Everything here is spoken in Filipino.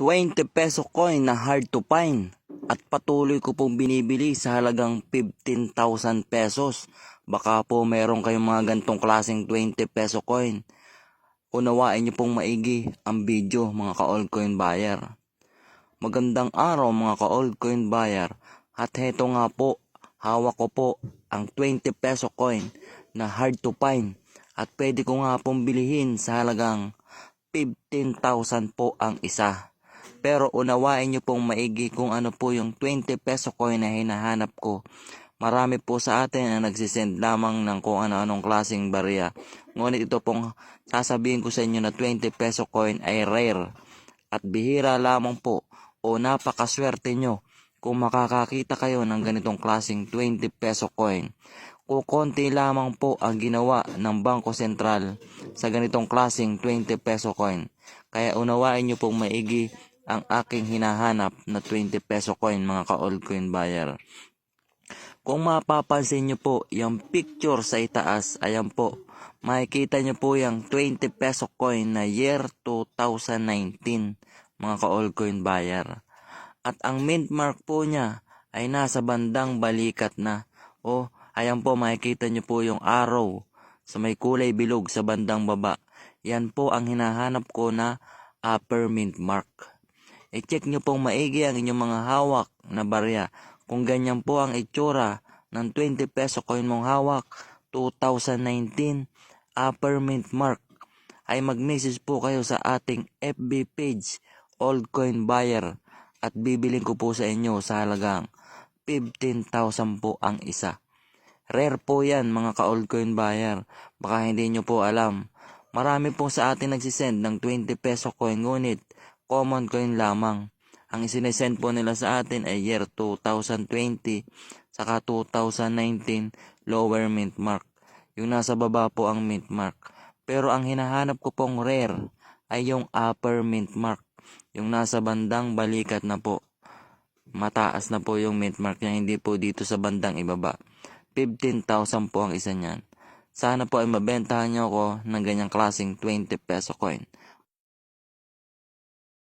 20 peso coin na hard to find at patuloy ko pong binibili sa halagang 15,000 pesos. Baka po meron kayong mga gantong klaseng 20 peso coin. Unawain niyo pong maigi ang video mga ka-altcoin buyer. Magandang araw mga ka-altcoin buyer, at heto nga po, hawak ko po ang 20 peso coin na hard to find at pwede ko nga pong bilihin sa halagang 15,000 po ang isa. Pero unawain nyo pong maigi kung ano po yung 20 peso coin na hinahanap ko. Marami po sa atin ang nagsisend lamang ng kung ano-anong klaseng barya. Ngunit ito pong sasabihin ko sa inyo na 20 peso coin ay rare at bihira lamang po o napakaswerte nyo kung makakakita kayo ng ganitong klaseng 20 peso coin. Kukonti lamang po ang ginawa ng Bangko Sentral sa ganitong klaseng 20 peso coin. Kaya unawain nyo pong maigi ang aking hinahanap na 20 peso coin mga ka-altcoin buyer. Kung mapapansin nyo po yung picture sa itaas, ayan po, makikita nyo po yung 20 peso coin na year 2019 mga ka-altcoin buyer. At ang mint mark po niya ay nasa bandang balikat na. O ayan po, makikita nyo po yung arrow sa may kulay bilog sa bandang baba. Yan po ang hinahanap ko na upper mint mark. I-check nyo pong maigi ang inyong mga hawak na barya. Kung ganyan po ang itsura ng 20 peso coin mong hawak, 2019, upper mint mark, ay mag-message po kayo sa ating FB page, Altcoin Buyer, at bibiling ko po sa inyo sa halagang 15,000 po ang isa. Rare po yan mga ka-altcoin buyer. Baka hindi nyo po alam. Marami po sa atin nagsisend ng 20 peso coin, ngunit common coin lamang. Ang isinesend po nila sa atin ay year 2020 saka 2019 lower mint mark. Yung nasa baba po ang mint mark. Pero ang hinahanap ko pong rare ay yung upper mint mark. Yung nasa bandang balikat na po. Mataas na po yung mint mark niya, hindi po dito sa bandang ibaba. 15,000 po ang isa niyan. Sana po ay mabentahan niyo ako ng ganyang klaseng 20 peso coin.